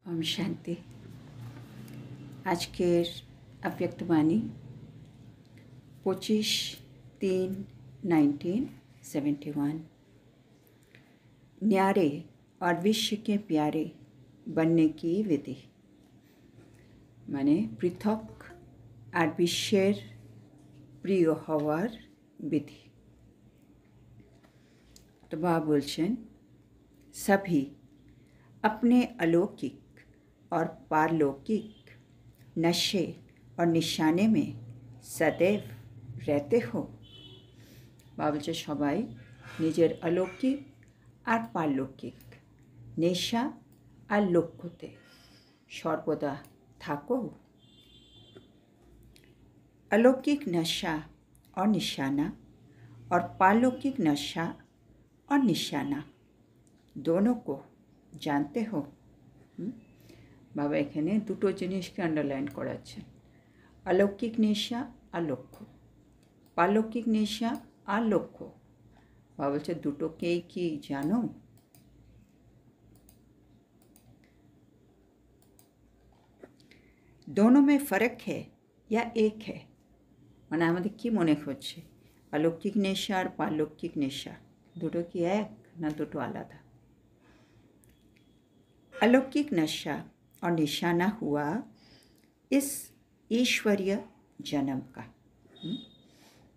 ओम शांति। आजकेर अव्यक्तवाणी 25/3/1971। न्यारे और विश्व के प्यारे बनने की विधि, माने पृथक और विश्वेर प्रिय हवार विधि। तो बाबा बोलছেন, सभी अपने अलौकिक और पारलौकिक नशे और निशाने में सदैव रहते हो। बाबा बोलছে সবাই নিজের अलौकिक और पारलौकिक नेशा और लक्ष्यते सर्वदा थाको। अलौकिक नशा और निशाना और पारलौकिक नशा और निशाना दोनों को जानते हो। बाबा एखाने दुटो जिनिसके आंडारलाइन कराচ্ছেন, अलौकिक नेशा और लक्ष्य, पारलौकिक नेशा और लक्ष्य। बाबा बोलছে দুটোকেই কি জানো? दोनों में फ़र्क है या एक है? মানে আমাদের কি মনে হচ্ছে अलौकिक नेशा और पारलौकिक नेशा দুটো কি এক না দুটো আলাদা? अलौकिक नशा और निशाना हुआ इस ईश्वरीय जन्म का।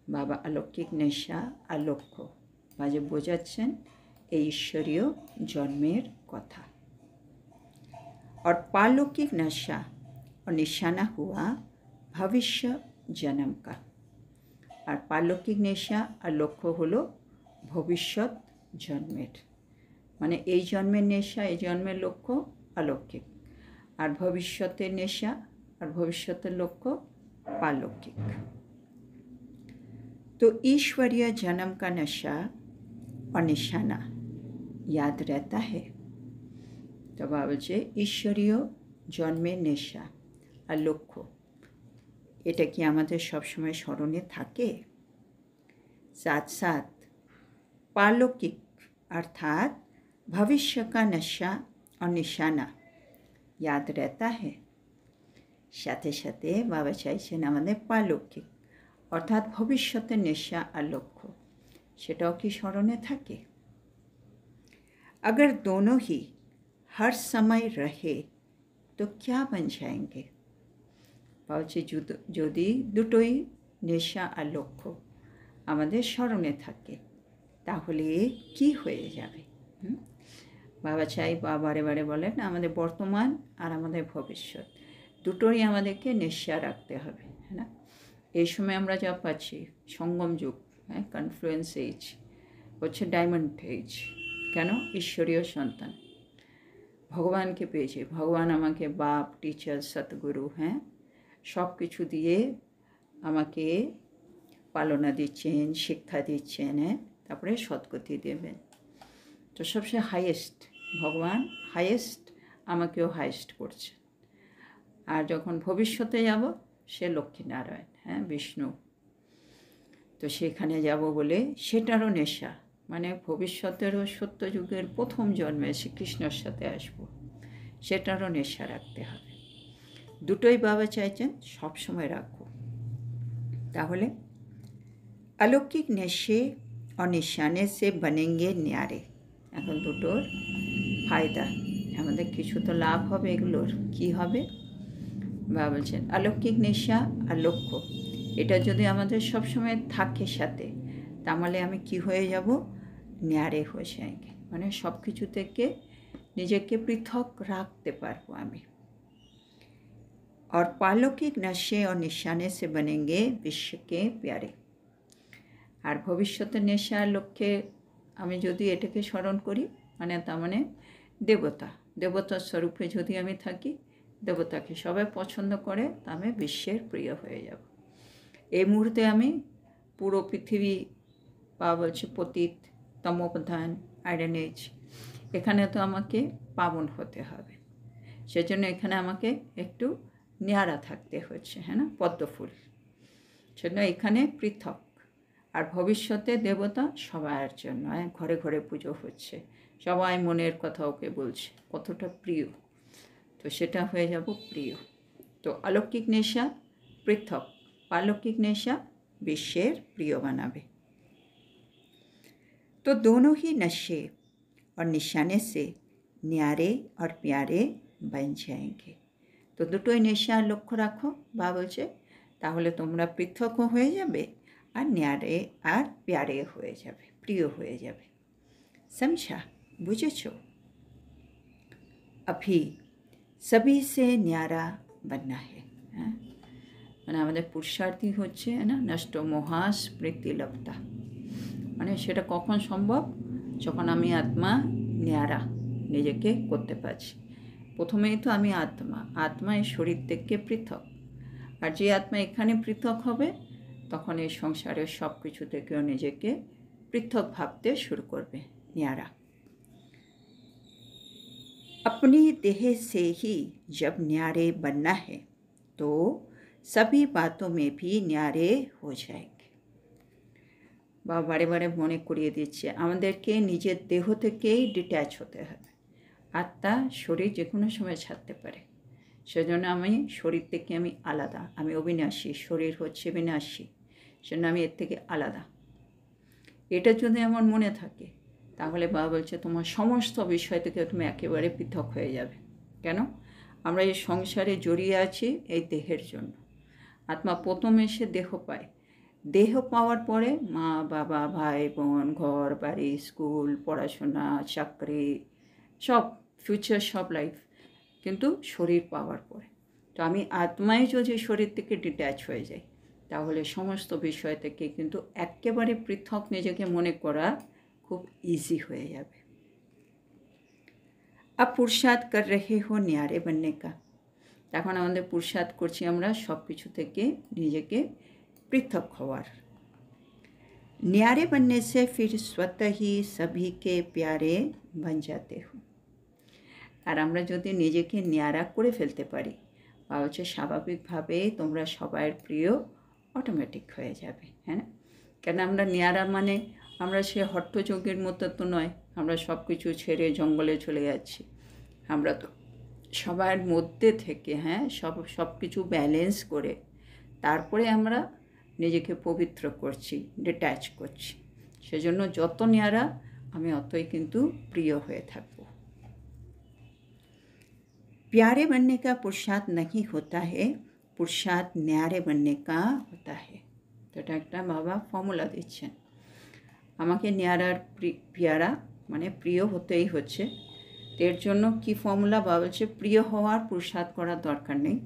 बाबा अलौकिक नेशा और लक्ष्य बाजे बोझाচ্ছেন এই ईश्वरीय जन्मेर कथा। और पारलौकिक नशा और निशाना हुआ भविष्य जन्म का। और पारलौकिक नेशा और लक्ष्य हलो भविष्यत जन्मेर, माने এই জন্মের নেশা এই জন্মের লক্ষ্য अलौकिक, और भविष्यतेर नेशा और भविष्यतेर लक्ष्य पारलौकिक। तो ईश्वरीय जन्म का नशा और निशाना याद रहता है। तो बाबा बोलছে ईश्वरीय जन्मेर नेशा और लक्ष्य এটা কি আমাদের সবসময় স্মরণে থাকে? साथ साथ पारलौकिक अर्थात भविष्य का नशा और निशाना याद रहता है। साथे साथे बाबा चाইছেন আমাদের पारलौकिक अर्थात भविष्यतेर नेशा और लक्ष्य সেটাও কি স্মরণে থাকে? अगर दोनों ही हर समय रहे तो क्या बन जाएंगे? বলছে যদি দুটোই নেশা আর লক্ষ্য আমাদের স্মরণে থাকে তাহলে কি হয়ে যাবে? বাবা চাই বাবা বারে বারে বলেন আমাদের বর্তমান আর আমাদের ভবিষ্যৎ দুটোই আমাদেরকে নেশা রাখতে হবে, হ্যাঁ না? এই সময় আমরা যা পাচ্ছি সঙ্গম যুগ, হ্যাঁ, কনফ্লুয়েন্স এজ হচ্ছে ডায়মন্ড এজ। কেন? ঈশ্বরীয় সন্তান ভগবানকে পেয়েছে। ভগবান আমাকে বাপ, টিচার, সতগুরু, হ্যাঁ, সব কিছু দিয়ে আমাকে পালনা দিচ্ছেন, শিক্ষা দিচ্ছেন, হ্যাঁ, তারপরে সদ্গতি দেবেন। তো সবচেয়ে হাইয়েস্ট ভগবান, হাইয়েস্ট আমাকেও হাইয়েস্ট করছে। আর যখন ভবিষ্যতে যাব সে লক্ষ্মীনারায়ণ, হ্যাঁ, বিষ্ণু। তো সেখানে যাব বলে সেটারও নেশা, মানে ভবিষ্যতেরও সত্যযুগের প্রথম জন্মে শ্রীকৃষ্ণর সাথে আসব, সেটারও নেশা রাখতে হবে। দুটোই বাবা চাইছেন সব সময় রাখো। তাহলে अलौकिक नशे और निशाने से बनेंगे न्यारे। এখন দুটোর ফায়দা, আমাদের কিছু তো লাভ হবে। এগুলোর কি হবে? বাবা বলছেন अलौकिक नेशा আর লক্ষ্য এটা যদি আমাদের সব সময় থাকে সাথে, তাহলে আমি কি হয়ে যাব? ন্যারে হয়ে যাएंगे, মানে সব কিছু থেকে নিজেকে পৃথক রাখতে পারবো আমি। और पारलौकिक नशे और निशाने से बनेंगे विश्व के प्यारे। আর ভবিষ্যতের নেশা আর লক্ষ্যে আমি যদি এটাকে স্মরণ করি, মানে তার মানে দেবতা, দেবতার স্বরূপে যদি আমি থাকি, দেবতাকে সবাই পছন্দ করে, তা আমি বিশ্বের প্রিয় হয়ে যাব। এই মুহূর্তে আমি পুরো পৃথিবী বা বলছে পতিত, তমোপ্রধান, আয়রন এজ, এখানে তো আমাকে পাবন হতে হবে। সেজন্য এখানে আমাকে একটু ন্যাড়া থাকতে হচ্ছে, হ্যাঁ না, পদ্মফুল। সেজন্য এখানে পৃথক। আর ভবিষ্যতে দেবতা সবার জন্য, ঘরে ঘরে পুজো হচ্ছে, সবাই মনের কথা ওকে বলছে, কতটা প্রিয়। তো সেটা হয়ে যাব প্রিয়। তো অলৌকিক নেশা পৃথক, পালौकिक नेशा विश्वेर प्रिय बनाबे। तो दोनों ही नशे और निशाने से न्यारे और प्यारे बन जाएंगे। तो दुटोई नेशा लक्ष्य राखो बा बोलछे ताहले तोमरा पृथक हये जाबे और न्यारे और प्यारे हये जाबे, प्रिय हये जाबे। समझा, बुझेछो? अभी सभी से न्यारा बनना है। মানে আমাদের পুরুষার্থী হচ্ছে না নষ্ট মহাস্মৃতি লব্ধা, মানে সেটা কখন সম্ভব? যখন আমি আত্মা ন্যারা নিজেকে করতে পারছি। প্রথমেই তো আমি আত্মা এই শরীর থেকে পৃথক, আর যে আত্মা এখানে পৃথক হবে তখন এই সংসারের সব কিছু থেকেও নিজেকে পৃথক ভাবতে শুরু করবে, ন্যারা। अपनी देह से ही जब न्यारे बनना है तो सभी बातों में भी न्यारे हो जाएंगे। বা বারে বারে মনে করিয়ে দিচ্ছে আমাদেরকে নিজের দেহ থেকেই ডিট্যাচ হতে হবে। আত্মা শরীর যে কোনো সময় ছাড়তে পারে, সেজন্য আমি শরীর থেকে আমি আলাদা, আমি অবিনাশী, শরীর হচ্ছে বিনাশী, সেজন্য আমি এর থেকে আলাদা। এটা যদি আমার মনে থাকে তাহলে বাবা বলছে তোমার সমস্ত বিষয় থেকে তুমি একেবারে পৃথক হয়ে যাবে। কেন? আমরা এই সংসারে জড়িয়ে আছি এই দেহের জন্য। আত্মা প্রথম এসে দেহ পায়, দেহ পাওয়ার পরে মা বাবা ভাই বোন ঘর বাড়ি স্কুল পড়াশোনা চাকরি সব ফিউচার সব লাইফ, কিন্তু শরীর পাওয়ার পরে তো আমি আত্মায় যদি শরীর থেকে ডিট্যাচ হয়ে যাই তাহলে সমস্ত বিষয় থেকে কিন্তু একেবারে পৃথক নিজেকে মনে করা खूब इजी हो जाए। अब पुरुषार्थ कर रहे हो न्यारे बनने का, तखन आमादेर पुरुषार्थ करछि आमरा सब किछु थेके निजेके पृथक हওয়ার। न्यारे बनने से फिर स्वतः ही सभी के प्यारे बन जाते हो। और आमरा यदि निजेके न्यारा करे फेलते पारी बा हच्छे स्वाभाविकभावेई तोमरा सबार प्रिय अटोमेटिक हये जाबे, है ना? केन आमरा न्यारा माने আমরা সে হট্টযোগের মতো তো নয়, আমরা সব কিছু ছেড়ে জঙ্গলে চলে যাচ্ছি। আমরা তো সবার মধ্যে থেকে সব কিছু ব্যালেন্স করে তারপরে আমরা নিজেকে পবিত্র করছি, ডিট্যাচ করছি। সেজন্য যত ন্যারা আমি অতই কিন্তু প্রিয় হয়ে থাকব। प्यारे बनने का पुरुषार्थ नहीं होता है, पुरुषार्थ न्यारे बनने का होता है। तो এটা একটা বাবা ফর্মুলা দিচ্ছেন আমাকে ন্যারার প্যারা মানে প্রিয় হতেই হচ্ছে। এর জন্য কি ফর্মুলা? বা বলছে প্রিয় হওয়ার পুরুষার্থ করার দরকার নেই,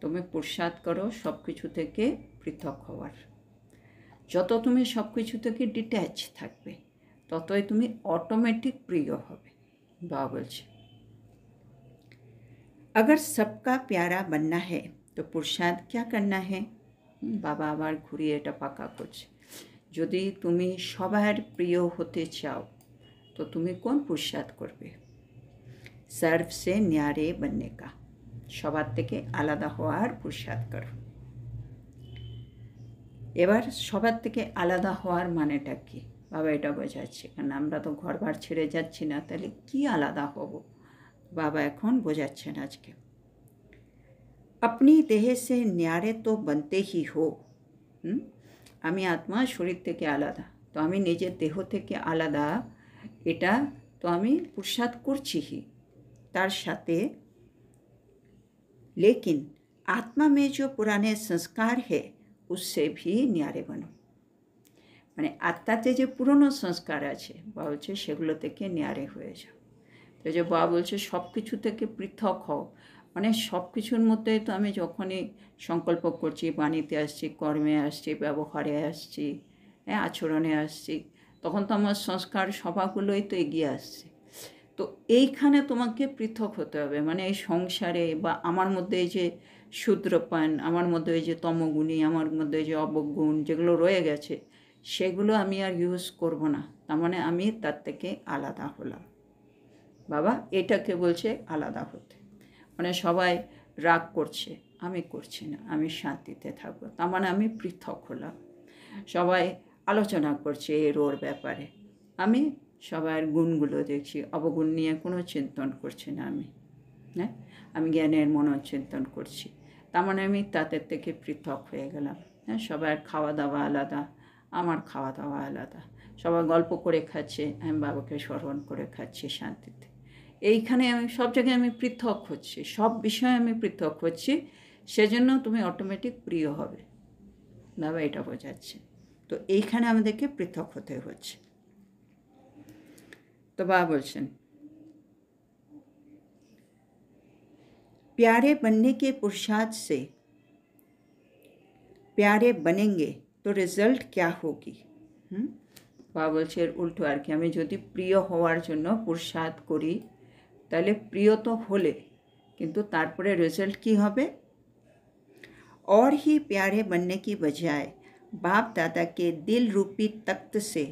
তুমি পুরুষার্থ করো সব কিছু থেকে পৃথক হওয়ার। যত তুমি সব কিছু থেকে ডিট্যাচ থাকবে ততই তুমি অটোমেটিক প্রিয় হবে। বা বলছে अगर सबका प्यारा बनना है तो पुरुषार्थ क्या करना है? बाबा आबार घुरिए এটা পাকা করছে। যদি তুমি সবার প্রিয় হতে চাও তো তুমি কোন পুরুষার্থ করবে? सर्व से न्यारे बनने का, সবার থেকে আলাদা হওয়ার পুরুষার্থ করো। এবার সবার থেকে আলাদা হওয়ার মানেটা কি বাবা এটা বোঝাচ্ছে, কারণ আমরা তো ঘরবার ছেড়ে যাচ্ছি না, তাহলে কি আলাদা হব বাবা এখন বোঝাচ্ছেন আজকে। अपनी देह से न्यारे तो बनते ही हो। আমি আত্মা শরীর থেকে আলাদা, তো আমি নিজের দেহ থেকে আলাদা, এটা তো আমি পুরুষার্থ করছিই। তার সাথে लेकिन आत्मा में जो पुराने संस्कार है उससे भी न्यारे बनो। মানে আত্মাতে যে পুরনো সংস্কার আছে বা বলছে সেগুলো থেকে ন্যারে হয়ে যাও। তো যে বাবা বলছে সব কিছু থেকে পৃথক হও, মানে সব কিছুর মধ্যে তো আমি যখনই সংকল্প করছি, বাণীতে আসছি, কর্মে আসছি, ব্যবহারে আসছি, আচরণে আসছি, তখন তো আমার সংস্কার সভাগুলোই তো এগিয়ে আসছে। তো এইখানে তোমাকে পৃথক হতে হবে, মানে এই সংসারে বা আমার মধ্যে এই যে শূদ্রপান, আমার মধ্যে এই যে তমগুণী, আমার মধ্যে এই যে অবগুণ যেগুলো রয়ে গেছে সেগুলো আমি আর ইউজ করব না, তার মানে আমি তার থেকে আলাদা হলাম। বাবা এটাকে বলছে আলাদা হতে, মানে সবাই রাগ করছে আমি করছি না, আমি শান্তিতে থাকবো, তার মানে আমি পৃথক হলাম। সবাই আলোচনা করছে এর ওর ব্যাপারে, আমি সবার গুণগুলো দেখছি, অবগুণ নিয়ে কোনো চিন্তন করছি না আমি। হ্যাঁ, আমি জ্ঞানের মনোচিন্তন করছি, তার মানে আমি তাদের থেকে পৃথক হয়ে গেলাম। হ্যাঁ, সবার খাওয়া দাওয়া আলাদা, আমার খাওয়া দাওয়া আলাদা, সবাই গল্প করে খাচ্ছে, আমি বাবাকে স্মরণ করে খাচ্ছি শান্তিতে। এইখানে আমি সব জায়গায় আমি পৃথক হচ্ছি, সব বিষয়ে আমি পৃথক হচ্ছি, সেজন্য তুমি অটোমেটিক প্রিয় হবে, বাবা এটা বোঝাচ্ছে। তো এইখানে আমাদেরকে পৃথক হতে হচ্ছে। তো বাবা বলছেন, प्यारे बनने के पुरुषार्थ से प्यारे बनेंगे तो रिजल्ट क्या होगी। বাবা বলছে এর উল্টো আর কি, আমি যদি প্রিয় হওয়ার জন্য পুরুষার্থ করি তাহলে প্রিয় তো হলে, কিন্তু তারপরে রেজাল্ট কি হবে। और ही प्यारे बनने की बजाय बाप दादा के दिल रूपी तख्त से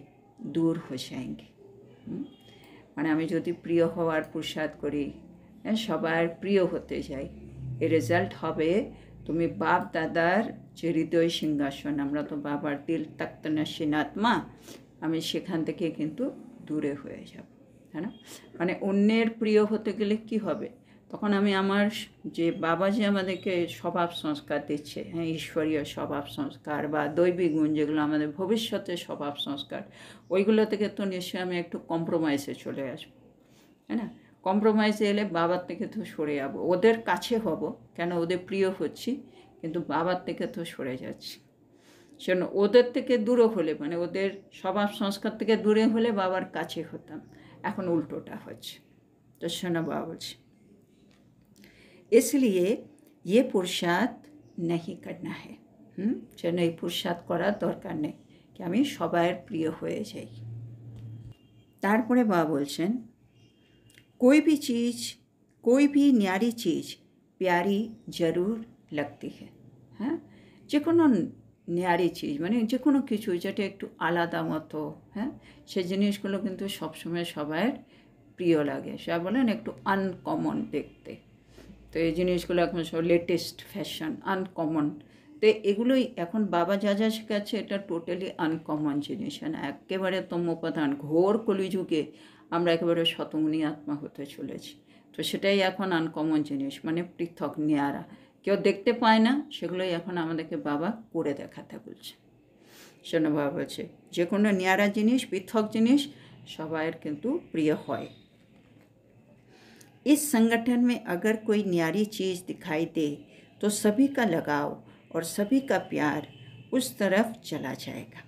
दूर हो जाएंगे। মানে আমি যদি প্রিয় হওয়ার পুরুষার্থ করি, সবার প্রিয় হতে যাই, এর রেজাল্ট হবে তুমি বাপ দাদার যে হৃদয় সিংহাসন, আমরা তো বাবার দিল তখ্ত নশীন আত্মা, আমি সেখান থেকে কিন্তু দূরে হয়ে যাব। হ্যাঁ না, মানে অন্যের প্রিয় হতে গেলে কি হবে, তখন আমি আমার যে বাবা যে আমাদেরকে স্বভাব সংস্কার দিচ্ছে, হ্যাঁ, ঈশ্বরীয় স্বভাব সংস্কার বা দৈবিক গুণ যেগুলো আমাদের ভবিষ্যতের স্বভাব সংস্কার, ওইগুলো থেকে তো নিশ্চয়ই আমি একটু কম্প্রোমাইজে চলে আসবো। হ্যাঁ না, কম্প্রোমাইজে এলে বাবার থেকে তো সরে যাবো, ওদের কাছে হব কেন, ওদের প্রিয় হচ্ছি, কিন্তু বাবার থেকে তো সরে যাচ্ছি। সেজন্য ওদের থেকে দূরে হলে, মানে ওদের স্বভাব সংস্কার থেকে দূরে হলে বাবার কাছে হতাম, এখন উল্টোটা হচ্ছে। তো শোনো বাবা বলছে, इसलिए ये पुरुषार्थ नहीं करना है। যেন এই পুরুষার্থ করার দরকার নেই কি আমি সবার প্রিয় হয়ে যাই। তারপরে বাবা বলছেন, कोई भी चीज़, कोई भी न्यारी चीज़ प्यारी जरूर लगती है। হ্যাঁ, যে কোনো ন্যারি চিজ মানে যে কোনো কিছু যেটা একটু আলাদা মতো, হ্যাঁ, সেই জিনিসগুলো কিন্তু সবসময় সবার প্রিয় লাগে। সবাই বলেন একটু আনকমন দেখতে, তো এই জিনিসগুলো এখন সব লেটেস্ট ফ্যাশন, আনকমন। তো এগুলোই এখন বাবা যা যা শেখাচ্ছে এটা টোটালি আনকমন জিনিস, না একেবারে তম্যপ্রধান ঘোর কলিযুগে আমরা একেবারে শতমুনি আত্মা হতে চলেছি। তো সেটাই এখন আনকমন জিনিস, মানে পৃথক নিয়ারা, কেউ দেখতে পায় না, সেগুলোই এখন আমাদেরকে বাবা করে দেখাতে বলছে। শোনো বাবা বলছে, যে কোনো নিয়ারা জিনিস, পৃথক জিনিস সবার কিন্তু প্রিয় হয়। इस संगठन में अगर कोई न्यारी चीज़ दिखाई दे तो सभी का लगाव और सभी का प्यार उस तरफ चला जाएगा।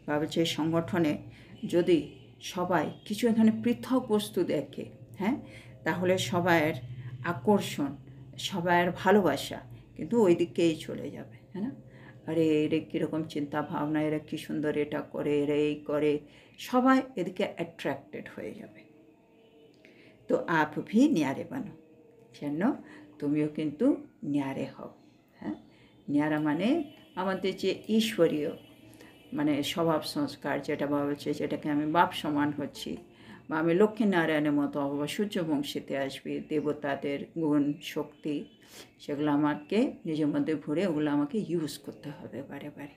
বাবা যে সংগঠনে যদি সবাই কিছু এখানে পৃথক বস্তু দেখে, হ্যাঁ, তাহলে সবার আকর্ষণ, সবার ভালোবাসা কিন্তু ওই দিকেই চলে যাবে। হ্যাঁ না, আরে এরা কীরকম চিন্তা ভাবনা, এরা কী সুন্দর এটা করে, এরা এই করে, সবাই এদিকে অ্যাট্রাক্টেড হয়ে যাবে। তো আপ ভি ন্যারে বানো, যেন তুমিও কিন্তু ন্যারে হও। হ্যাঁ, ন্যারা মানে আমাদের যে ঈশ্বরীয় মানে স্বভাব সংস্কার, যেটা বাবা বলছে, যেটাকে আমি বাপ সমান হচ্ছি, বা আমি লক্ষ্মীনারায়ণের মতো হব, বা সূর্যবংশীতে আসবে, দেবতাদের গুণ শক্তি, সেগুলো আমাকে নিজের মধ্যে ভরে ওগুলো আমাকে ইউজ করতে হবে বারে বারে,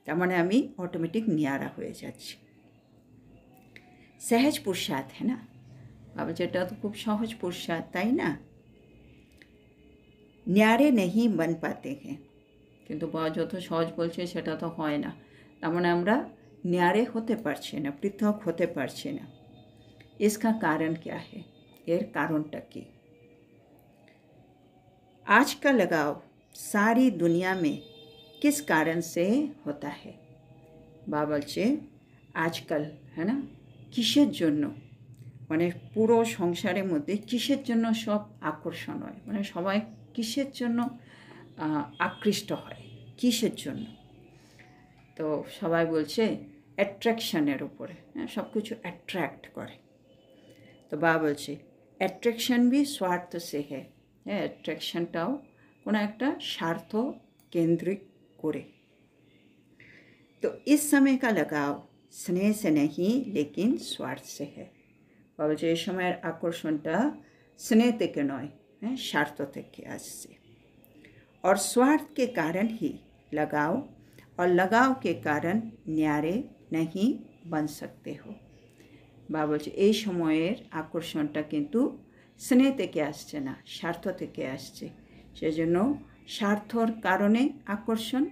তার মানে আমি অটোমেটিক ন্যারা হয়ে যাচ্ছি। সহজ পুরুষার্থ, হ্যাঁ না বাবা, যেটা তো খুব সহজ পুরুষার্থ, তাই না। ন্যারে नहीं बन पाते हैं, কিন্তু বাবা যত সহজ বলছে সেটা তো হয় না, তার মানে আমরা ন্যারে হতে পারছি না, পৃথক হতে পারছি না। इसका कारण क्या है, এর কারণটা কি। आज का लगाव सारी दुनिया में किस कारण से होता है। বাবা বলছে আজকাল, হ্যাঁ না, কিসের জন্য, মানে পুরো সংসারের মধ্যে কিসের জন্য সব আকর্ষণ হয়, মানে সবাই কিসের জন্য আকৃষ্ট হয়, কিসের জন্য। তো সবাই বলছে অ্যাট্রাকশানের উপরে, হ্যাঁ, সব কিছু অ্যাট্রাক্ট করে। তো বাবা বলছে অ্যাট্রাকশান বি স্বার্থ সে হ্যাঁ, অ্যাট্রাকশানটাও কোনো একটা স্বার্থ কেন্দ্রিক করে। তো इस समय का लगाव स्नेह से नहीं लेकिन स्वार्थ से है। বাবা বলছে এই সময়ের আকর্ষণটা স্নেহ থেকে নয়, হ্যাঁ, স্বার্থ থেকে আসছে। और स्वार्थ के कारण ही लगाव और लगाव के कारण न्यारे नहीं बन सकते हो। বাবা বলছে এই সময়ের আকর্ষণটা কিন্তু স্নেহ থেকে আসছে না, স্বার্থ থেকে আসছে। সেজন্য স্বার্থর কারণে আকর্ষণ,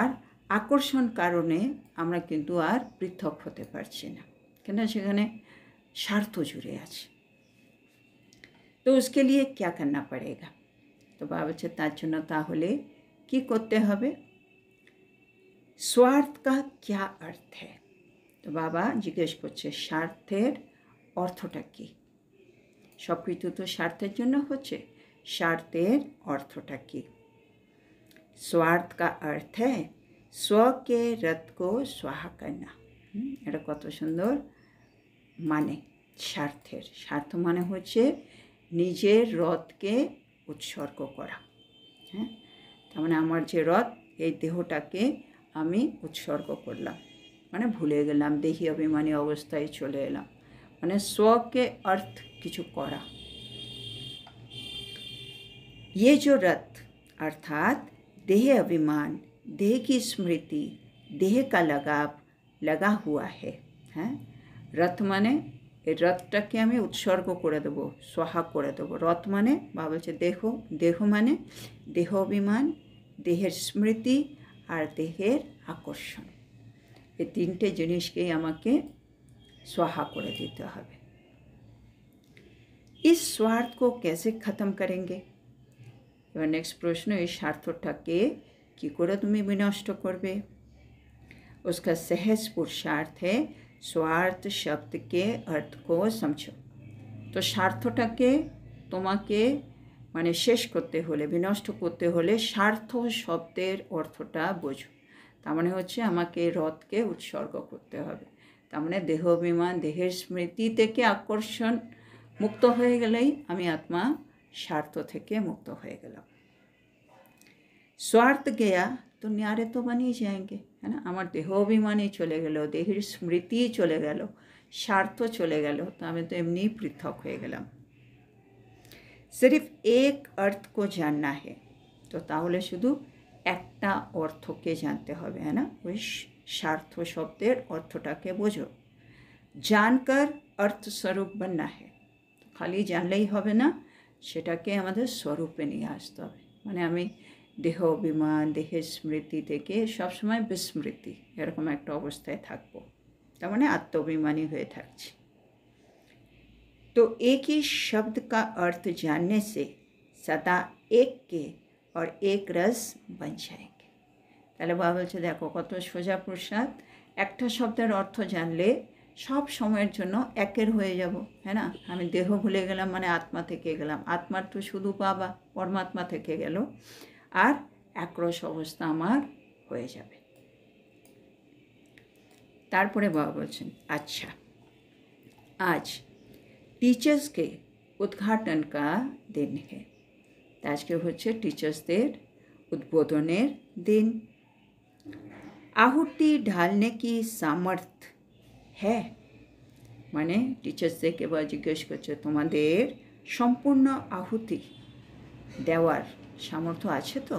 আর আকর্ষণ কারণে আমরা কিন্তু আর পৃথক হতে পারছি না, কেন সেখানে स्वार्थ जुड़े আছে। তো उसके लिए क्या करना पड़ेगा? তো বাবা বলছে তার জন্য তাহলে কি করতে হবে? स्वार्थ का क्या अर्थ है? তো বাবা জিজ্ঞেস করছে স্বার্থের অর্থটা কি। সব কিছু তো স্বার্থের জন্য হচ্ছে, স্বার্থের অর্থটা কি? स्वार्थ का अर्थ है स्व के रथ को स्वाहा करना। এটা কত সুন্দর মানে স্বার্থের। স্বার্থ মানে হচ্ছে নিজের রথকে উৎসর্গ করা। হ্যাঁ, তার মানে আমার যে রথ, এই দেহটাকে আমি উৎসর্গ করলাম, মানে ভুলে গেলাম, দেহি অভিমানী অবস্থায় চলে এলাম, মানে स्वके अर्थ কিছু করা। ये जो रथ अर्थात देह अभिमान, देह की स्मृति, देह का लगाव लगा हुआ है। হ্যাঁ, রথ মানে এই রথটাকে আমি উৎসর্গ করে দেবো, সোহা করে দেবো। রথ মানে বা বলছে দেহ, দেহ মানে দেহ অভিমান, দেহের স্মৃতি আর দেহের আকর্ষণ, এই তিনটে জিনিসকেই আমাকে সোহা করে দিতে হবে। इस स्वार्थ को कैसे ख़त्म करेंगे? এবার নেক্সট প্রশ্ন, এই স্বার্থটাকে কি করে তুমি বিনষ্ট করবে? उसका सहज पुरुषार्थ है स्वार्थ शब्द के अर्थ को समझो। তো স্বার্থটাকে তোমাকে মানে শেষ করতে হলে, বিনষ্ট করতে হলে স্বার্থ শব্দের অর্থটা বোঝো। তার মানে হচ্ছে আমাকে রথকে উৎসর্গ করতে হবে। তার মানে দেহ অভিমান, দেহের স্মৃতি থেকে আকর্ষণ মুক্ত হয়ে গেলেই আমি আত্মা স্বার্থ থেকে মুক্ত হয়ে গেলাম। स्वार्थ गया तो न्यारे तो बन ही जाएंगे, है ना। আমার দেহ অভিমানই চলে গেল, দেহের স্মৃতি চলে গেল, স্বার্থ চলে গেল, তো আমি তো এমনি পৃথক হয়ে গেলাম। सिर्फ एक अर्थ को जानना है, তো তাহলে শুধু একটা অর্থকে জানতে হবে, है ना। ওই স্বার্থ শব্দের অর্থটাকে বোঝো। जानकर अर्थ स्वरूप बनना है, খালি জানলেই হবে না, সেটাকে আমাদের স্বরূপে নিয়ে আসতে হবে। মানে আমি দেহ অভিমান, দেহের স্মৃতি থেকে সবসময় বিস্মৃতি এরকম একটা অবস্থায় থাকবো, তার মানে আত্মঅভিমানী হয়ে থাকছি। तो एक ही शब्द का अर्थ जानने से सदा एक के और एक रस बन जाएंगे। তাহলে বাবা বলছে দেখো কত সোজা প্রসাদ, একটা শব্দের অর্থ জানলে সব সময়ের জন্য একের হয়ে যাব, হ্যাঁ না। আমি দেহ ভুলে গেলাম মানে আত্মা থেকে গেলাম, আত্মার তো শুধু বাবা পরমাত্মা থেকে গেল, আর একরস অবস্থা আমার হয়ে যাবে। তারপরে বাবা বলছেন আচ্ছা আজ टीचर्स के उद्घाटन का दिन है। আজকে হচ্ছে টিচার্সদের উদ্বোধনের দিন। আহুতি ঢালনে কি সামর্থ্য হ্যাঁ, মানে টিচার্সদেরকে বা জিজ্ঞেস করছে তোমাদের সম্পূর্ণ আহুতি দেওয়ার সামর্থ্য আছে তো?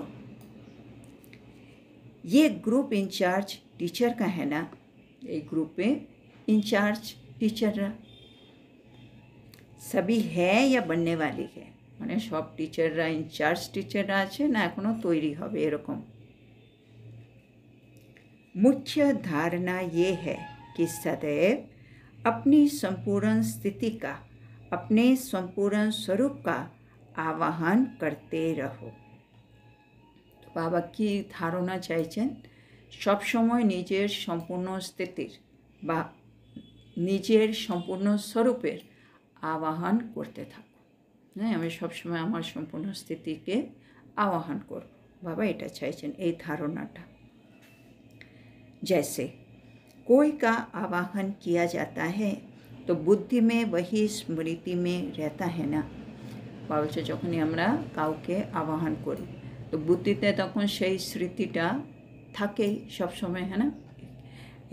ये ग्रुप इंचार्ज टीचर का है ना, এই গ্রুপে इंचार्ज टीचरরা सभी है या बनने वाली है, মানে সব টিচাররা ইনচার্জ টিচাররা আছে না এখনো তৈরি হবে এরকম। मुख्य धारणा ये है कि सदैव अपनी संपूर्ण स्थिति का, अपने संपूर्ण स्वरूप का आवाहन करते रहो। तो बाबा की धारणा চাইছেন সব সময় নিজের সম্পূর্ণ স্থিতির বা নিজের সম্পূর্ণ স্বরূপের আবাহন করতে থাকো। হ্যাঁ, আমি সবসময় আমার সম্পূর্ণ স্থিতিকে আবাহন করব। বাবা এটা চাইছেন, এই ধারণাটা। जैसे कोई का आवाहन किया जाता है तो बुद्धि में वही स्मृति में रहता है ना। বলছে যখনই আমরা কাউকে আবাহন করি তো বুদ্ধিতে তখন সেই স্মৃতিটা থাকেই সবসময়, হ্যাঁ না।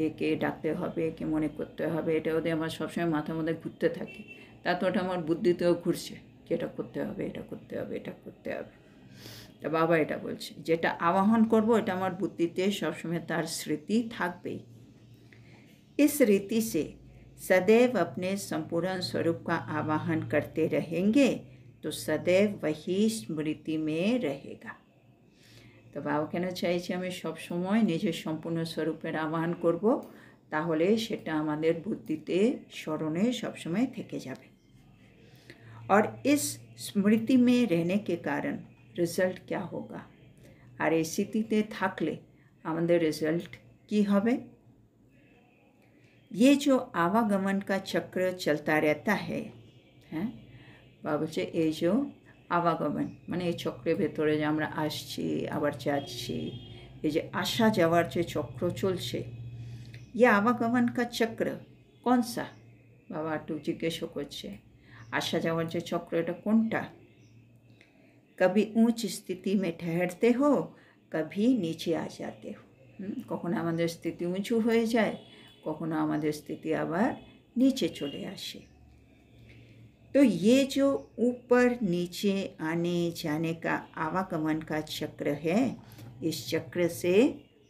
একে ডাকতে হবে, একে মনে করতে হবে, এটা ওদের আমার সবসময় মাথার মধ্যে ঘুরতে থাকে, তা তো ওটা আমার বুদ্ধিতেও ঘুরছে যে এটা করতে হবে, এটা করতে হবে, এটা করতে হবে। তা বাবা এটা বলছে যেটা আবাহন করব এটা আমার বুদ্ধিতে সবসময় তার স্মৃতি থাকবেই। इस रीति से सदैव अपने संपूर्ण स्वरूप का आवाहन करते रहेंगे तो सदैव वही स्मृति में रहेगा। তো বাবা কেন চাইছে আমি সব সময় নিজের সম্পূর্ণ স্বরূপের আহ্বান করব, তাহলে সেটা আমাদের বুদ্ধিতে স্মরণে সবসময় থেকে যাবে। और इस स्मृति में रहने के कारण रिजल्ट क्या होगा? আর এই স্মৃতিতে থাকলে আমাদের রেজাল্ট কি হবে? ये जो आवागमन का चक्र चलता रहता है, হ্যাঁ বাবা বলছে এই যে আবাগমন মানে এই চক্রের ভেতরে যে আমরা আসছি আবার যাচ্ছি, এই যে আসা যাওয়ার যে চক্র চলছে, ये आवागमन का चक्र कौन सा? বাবা একটু জিজ্ঞেসও করছে আসা যাওয়ার যে চক্র এটা কোনটা? कभी ऊंच स्थिति में ठहरते हो, कभी नीचे आ जाते हो। কখনো আমাদের স্থিতি উঁচু হয়ে যায়, কখনো আমাদের স্থিতি আবার নিচে চলে আসে। तो ये जो ऊपर नीचे आने जाने का आवागमन का चक्र है, इस चक्र से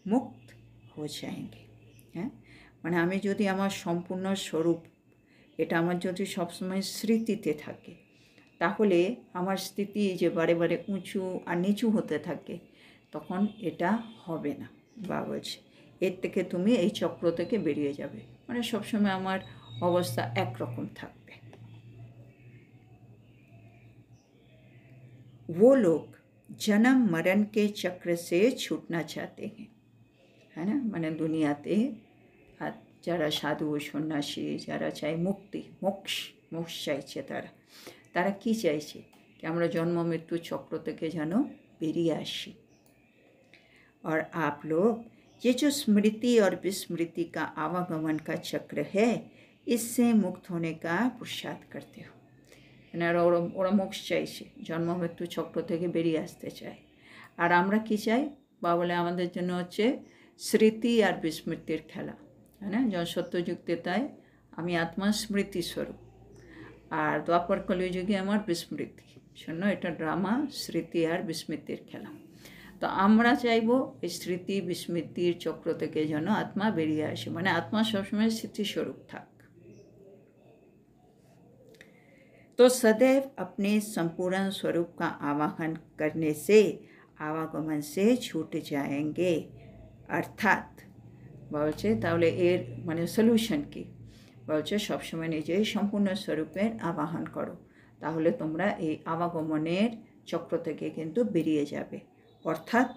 मुक्त हो जाएंगे। হ্যাঁ মানে আমি যদি আমার সম্পূর্ণ স্বরূপ এটা আমার যদি সবসময় স্মৃতিতে থাকে, তাহলে আমার স্থিতি যে বারে বারে উঁচু আর নিচু হতে থাকে, তখন এটা হবে না। বা বলছে এর থেকে তুমি এই চক্র থেকে বেরিয়ে যাবে, মানে সবসময় আমার অবস্থা একরকম থাকবে। वो लोग जन्म मरण के चक्र से छूटना चाहते हैं, है ना। মানে দুনিয়াতে যারা সাধু সন্ন্যাসী যারা চায় মুক্তি মোক্ষ চাইছে, তারা কি চাইছে? कि আমরা জন্ম মৃত্যু চক্র থেকে যেন বেরিয়ে আসি। और आप लोग ये जो स्मृति और विस्मृति का आवागमन का चक्र है, इससे मुक्त होने का पुरुषार्थ करते हो। মানে ওরা মোক্ষ চাইছে, জন্ম মৃত্যু চক্র থেকে বেরিয়ে আসতে চায়। আর আমরা কি চাই? বা বলে আমাদের জন্য হচ্ছে স্মৃতি আর বিস্মৃতির খেলা, হ্যাঁ না। যখন সত্যযুক্তে তাই আমি আত্মা স্মৃতি স্বরূপ, আর দ্বাপর কলিযুগে আমার বিস্মৃতি শূন্য, এটা ড্রামা স্মৃতি আর বিস্মৃতির খেলা। তো আমরা চাইব এই স্মৃতি বিস্মৃতির চক্র থেকে যেন আত্মা বেরিয়ে আসে, মানে আত্মা সবসময় স্মৃতিস্বরূপ থাক। तो सदैव अपने संपूर्ण स्वरूप का आवाहन करने से आवागमन से छूट जाएंगे। अर्थात বলছে তাহলে এর মানে সলিউশন কি? বলছে সবসময় নিজের সম্পূর্ণ স্বরূপের আবাহন করো, তাহলে তোমরা এই আবাগমনের চক্র থেকে কিন্তু বেরিয়ে যাবে। অর্থাৎ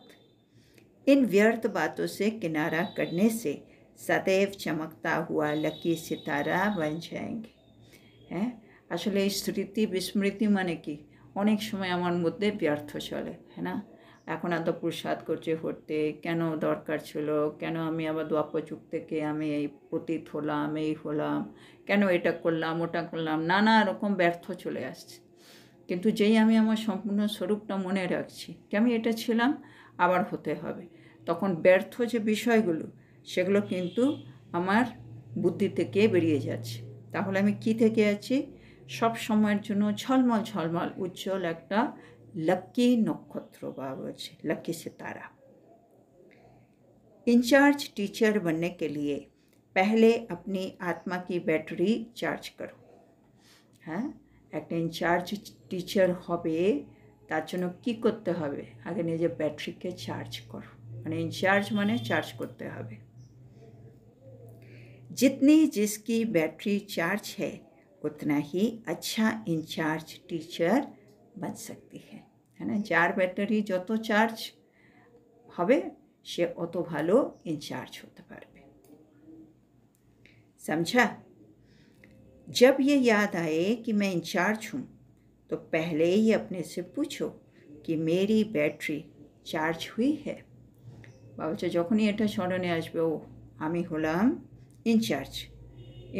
इन व्यर्थ बातों से किनारा करने से सदैव चमकता हुआ लकी सितारा बन जाएंगे। হ্যাঁ আসলে এই স্মৃতি বিস্মৃতি মানে কি? অনেক সময় আমার মধ্যে ব্যর্থ চলে, হ্যাঁ না। এখন এত পুরুষার্থ করছে হতে, কেন দরকার ছিল? কেন আমি আবার দ্বাপর যুগ থেকে আমি এই পতিত হলাম, এই হলাম, কেন এটা করলাম ওটা করলাম, নানা রকম ব্যর্থ চলে আসছে। কিন্তু যেই আমি আমার সম্পূর্ণ স্বরূপটা মনে রাখছি কি আমি এটা ছিলাম, আবার হতে হবে, তখন ব্যর্থ যে বিষয়গুলো সেগুলো কিন্তু আমার বুদ্ধি থেকে বেরিয়ে যাচ্ছে। তাহলে আমি কি থেকে আছি? সব সময়ের জন্য ঝলমল ঝলমল উজ্জ্বল একটা लक्की नक्षत्र বা বলছে लक्की सितारा। इंचार्ज टीचर बनने के लिए पहले अपनी आत्मा की बैटरी चार्ज करो। হ্যাঁ একটা ইনচার্জ টিচার হবে তার জন্য কী করতে হবে? আগে নিজের ব্যাটারিকে চার্জ করো, মানে ইনচার্জ মানে চার্জ করতে হবে। जितनी जिसकी बैटरी चार्ज है उतना ही अच्छा इंचार्ज टीचर बन सकती है, है ना। যার ব্যাটারি যত চার্জ হবে সে অত ভালো ইনচার্জ হতে পারবে। समझा? जब ये याद आए कि मैं इंचार्ज हूँ, तो पहले ही अपने से पूछो कि मेरी बैटरी चार्ज हुई है। বলছে যখনই এটা স্মরণে আসবে, ও আমি হলাম ইনচার্জ।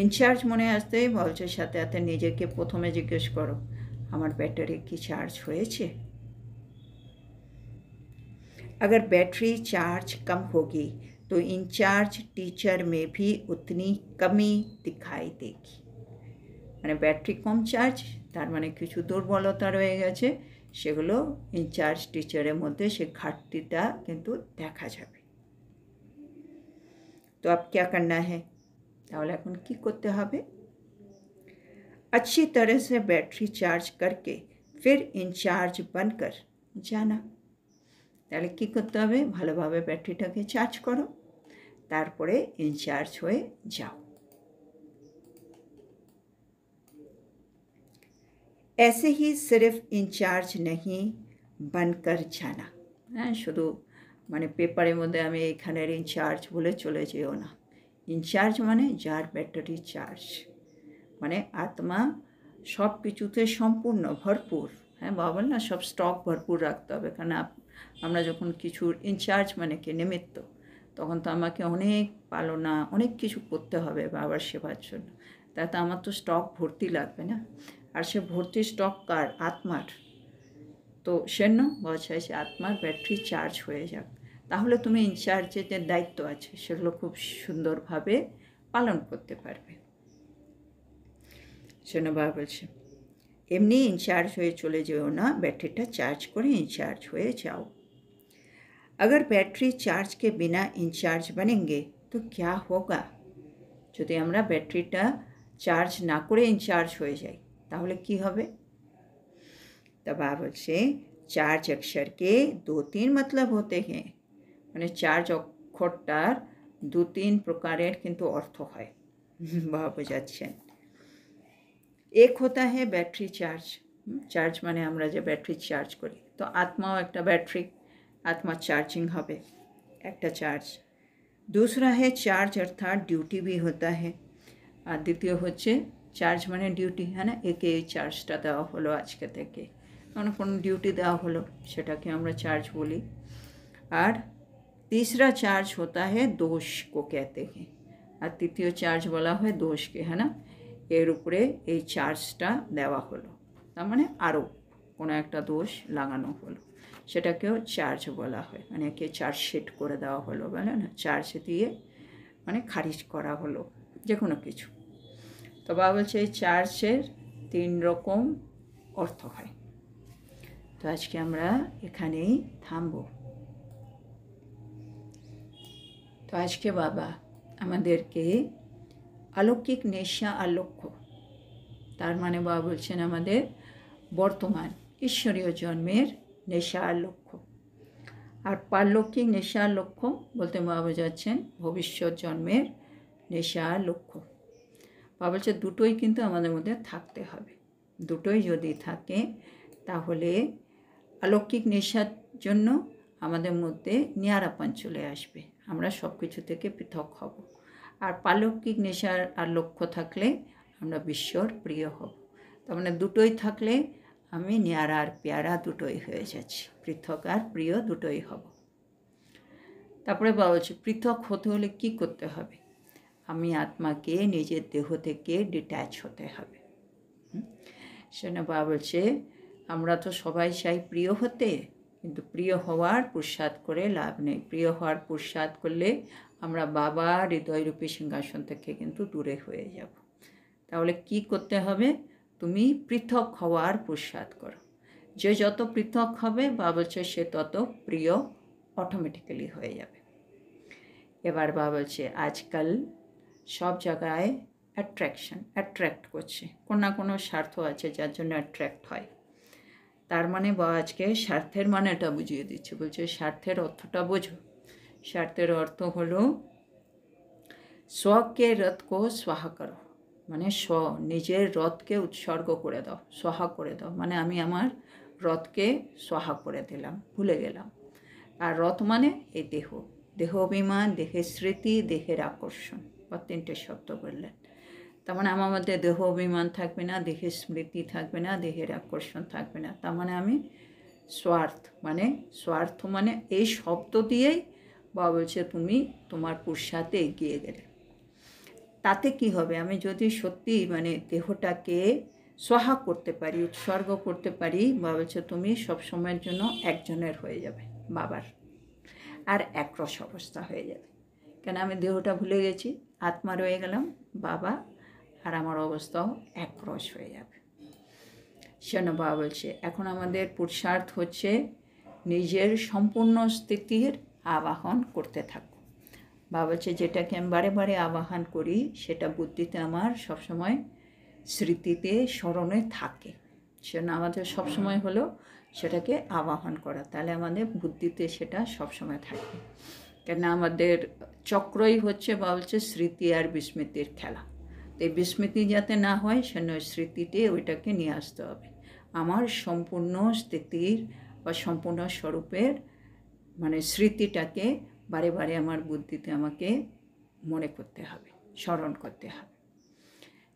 ইনচার্জ মনে আসতেই বলছে সাথে সাথে নিজেকে প্রথমে জিজ্ঞেস করো আমার ব্যাটারি কি চার্জ হয়েছে। अगर बैटरी चार्ज कम होगी तो इंचार्ज टीचर में भी उतनी कमी दिखाई देगी। মানে ব্যাটারি কম চার্জ, তার মানে কিছু দুর্বলতা রয়ে গেছে, সেগুলো ইনচার্জ টিচারের মধ্যে সে ঘাটতিটা কিন্তু দেখা যাবে। तो अब क्या करना है? তাহলে এখন কি করতে হবে? अच्छी तरह से बैटरी चार्ज करके फिर इंचार्ज बनकर जाना। তাহলে কি করতে হবে? ভালোভাবে ব্যাটারিটাকে চার্জ করো, তারপরে ইনচার্জ হয়ে যাও। ऐसे ही सिर्फ इंचार्ज नहीं बनकर जाना। হ্যাঁ, শুধু মানে পেপারের মধ্যে আমি এখানের ইনচার্জ বলে চলে যেও না। ইনচার্জ মানে যার ব্যাটারি চার্জ, মানে আত্মা সব কিছুতে সম্পূর্ণ ভরপুর। হ্যাঁ, বাবা বল না সব স্টক ভরপুর রাখতে হবে, কারণ আমরা যখন কিছুর ইনচার্জ মানে কি নিমিত্ত, তখন তো আমাকে অনেক পালনা অনেক কিছু করতে হবে বাবার সেবার জন্য। তাতে আমার তো স্টক ভর্তি লাগবে না, আর সে ভর্তি স্টক কার? আত্মার। তো সেজন্য বলা চাইছে আত্মার ব্যাটারি চার্জ হয়ে যাক, তাহলে তুমি ইনচার্জের যে দায়িত্ব আছে সেগুলো খুব সুন্দরভাবে পালন করতে পারবে। সেজন্য বাবা বলছে এমনি ইনচার্জ হয়ে চলে যেও না, ব্যাটারিটা চার্জ করে ইনচার্জ হয়ে যাও। अगर बैटरी चार्ज के बिना इंचार्ज बनेंगे तो क्या होगा? যদি আমরা ব্যাটারিটা চার্জ না করে ইনচার্জ হয়ে যাই তাহলে কি হবে? তা বাবা বলছে চার্জ अक्षर के 2-3 मतलब होते हैं, মানে চার্জ অক্ষরটার 2-3 প্রকারের কিন্তু অর্থ হয়। বাবা বোঝাচ্ছেন। एक होता है बैटरी चार्ज, চার্জ মানে আমরা যে ব্যাটারি চার্জ করি, তো আত্মাও একটা ব্যাটারি, आत्मा चार्जिंग হবে একটা চার্জ। दूसरा है चार्ज अर्थात ड्यूटी भी होता है, আর দ্বিতীয় হচ্ছে চার্জ মানে ডিউটি। হ্যাঁ না, একে এই চার্জটা দেওয়া হলো আজকে থেকে, মানে কোনো ডিউটি দেওয়া হলো, সেটাকে আমরা চার্জ বলি। আর तीसरा चार्ज होता है दोष को कहते हैं, আর তৃতীয় চার্জ বলা হয় দোষকে। হ্যাঁ না, এর উপরে এই চার্জটা দেওয়া হলো, তার মানে আরও কোনো একটা দোষ লাগানো হলো, সেটাকেও চার্জ বলা হয়। মানে একে চার্জশিট করে দেওয়া হলো, বলে না, চার্জ দিয়ে মানে খারিজ করা হলো যে কোনো কিছু। তো বাবা বলছে এই চার্জের 3 রকম অর্থ হয়। তো আজকে আমরা এখানেই থামব। তো আজকে বাবা আমাদেরকে অলৌকিক নেশা আর লক্ষ্য, তার মানে বাবা বলছেন আমাদের বর্তমান ঈশ্বরীয় জন্মের নেশা আর লক্ষ্য, আর পারলৌকিক নেশা আর লক্ষ্য বলতে বাবা বোঝাচ্ছেন ভবিষ্যৎ জন্মের নেশা আর লক্ষ্য। বাবা বলছে দুটোই কিন্তু আমাদের মধ্যে থাকতে হবে। দুটোই যদি থাকে তাহলে অলৌকিক নেশার জন্য আমাদের মধ্যে নিয়ারাপন চলে আসবে, আমরা সব কিছু থেকে পৃথক হব। আর পারলৌকিক নেশার আর লক্ষ্য থাকলে আমরা বিশ্বর প্রিয় হব। তার মানে দুটোই থাকলে আমি নিয়ারা আর পেয়ারা দুটোই হয়ে যাচ্ছি, পৃথক আর প্রিয় দুটোই হব। তারপরে বাবা বলছে পৃথক হতে হলে কি করতে হবে? আমি আত্মাকে নিজের দেহ থেকে ডিট্যাচ হতে হবে। সেজন্য বাবা বলছে আমরা তো সবাই চাই প্রিয় হতে, কিন্তু প্রিয় হওয়ার পুরুষার্থ করে লাভ নেই। প্রিয় হওয়ার পুরুষার্থ করলে আমরা বাবা হৃদয়রূপী সিংহাসন থেকে কিন্তু দূরে হয়ে যাব। তাহলে কি করতে হবে? তুমি পৃথক হওয়ার পুরুষার্থ করো। যে যত পৃথক হবে বাবা বলছে সে তত প্রিয় অটোমেটিক্যালি হয়ে যাবে। এবার বাবা বলছে আজকাল সব জায়গায় অ্যাট্রাক্ট করছে, কোনো না কোনো স্বার্থ আছে যার জন্য অ্যাট্রাক্ট হয়। তার মানে বাবা আজকে স্বার্থের মানেটা বুঝিয়ে দিচ্ছে। বলছে স্বার্থের অর্থটা বোঝো। স্বার্থের অর্থ হলো স্বকে রথকে স্বাহা করো, মানে নিজের রথকে উৎসর্গ করে দাও, স্বাহা করে দাও। মানে আমি আমার রথকে স্বাহা করে দিলাম, ভুলে গেলাম। আর রথ মানে এই দেহ, দেহ অভিমান, দেহের স্মৃতি, দেহের আকর্ষণ, বা 3টে শব্দ বললেন। তার মানে আমার মধ্যে দেহ অভিমান থাকবে না, দেহের স্মৃতি থাকবে না, দেহের আকর্ষণ থাকবে না। তার মানে আমি স্বার্থ মানে এই শব্দ দিয়েই বাবা বলছে তুমি তোমার পুরুষার্থে এগিয়ে গেলে। তাতে কি হবে? আমি যদি সত্যি মানে দেহটাকে স্বাহা করতে পারি, উৎসর্গ করতে পারি, বাবা বলছে তুমি সবসময়ের জন্য একজনের হয়ে যাবে, বাবার, আর একরস অবস্থা হয়ে যাবে। কেন আমি দেহটা ভুলে গেছি, আত্মা রয়ে গেলাম, বাবা আর আমার অবস্থাও একরস হয়ে যাবে। সেজন্য বাবা বলছে এখন আমাদের পুরুষার্থ হচ্ছে নিজের সম্পূর্ণ স্থিতির আবাহন করতে থাকো। বাবা বলছে যেটাকে আমি বারে বারে আবাহন করি সেটা বুদ্ধিতে আমার সবসময় স্মৃতিতে স্মরণে থাকে। সেজন্য আমাদের সবসময় হলো সেটাকে আবাহন করা, তাহলে আমাদের বুদ্ধিতে সেটা সবসময় থাকবে। কেন আমাদের চক্রই হচ্ছে বা হচ্ছে স্মৃতি আর বিস্মৃতির খেলা। তো এই বিস্মৃতি যাতে না হয় সেজন্য স্মৃতিতে ওইটাকে নিয়ে আসতে হবে। আমার সম্পূর্ণ স্থিতির বা সম্পূর্ণ স্বরূপের মানে স্মৃতিটাকে বারে বারে আমার বুদ্ধিতে আমাকে মনে করতে হবে, স্মরণ করতে হবে।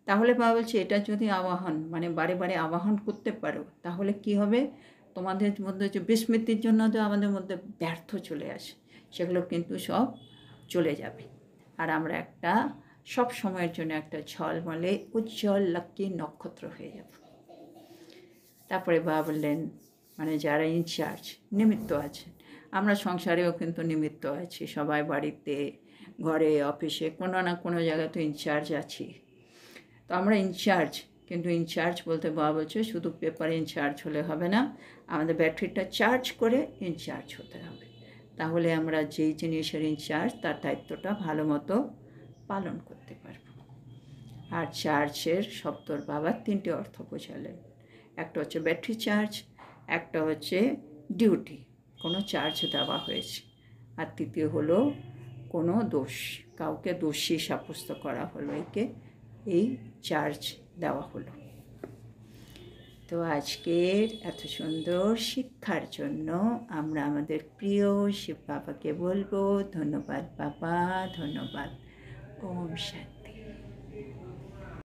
তাহলে বাবা বলছে এটা যদি আবাহন মানে বারে বারে আবাহন করতে পারো তাহলে কি হবে, তোমাদের মধ্যে যে বিস্মৃতির জন্য যে আমাদের মধ্যে ব্যর্থ চলে আসে সেগুলো কিন্তু সব চলে যাবে। আর আমরা একটা সব সময়ের জন্য একটা ঝলমলে উজ্জ্বল লাকি নক্ষত্র হয়ে যাব। তারপরে বাবা বললেন মানে যারা ইনচার্জ নিমিত্ত আছেন, আমরা সংসারেও কিন্তু নিমিত্ত আছি, সবাই বাড়িতে ঘরে অফিসে কোনো না কোনো জায়গায় তো ইনচার্জ আছি। তো আমরা ইনচার্জ, কিন্তু ইনচার্জ বলতে বাবা বলছে শুধু পেপারে ইনচার্জ হলে হবে না, আমাদের ব্যাটারিটা চার্জ করে ইনচার্জ হতে হবে। তাহলে আমরা যেই জিনিসের ইনচার্জ তার দায়িত্বটা ভালো মতো পালন করতে পারব। আর চার্জের শব্দর বাবা 3টে অর্থ বোঝালেন। একটা হচ্ছে ব্যাটারি চার্জ, একটা হচ্ছে ডিউটি, কোনো চার্জ দেওয়া হয়েছে, আর তৃতীয় হলো কোনো দোষ, কাউকে দোষী সাব্যস্ত করা হলো, একে এই চার্জ দেওয়া হলো। তো আজকের এত সুন্দর শিক্ষার জন্য আমরা আমাদের প্রিয় শিব বাবাকে বলবো ধন্যবাদ বাবা, ধন্যবাদ। ওম শান্তি।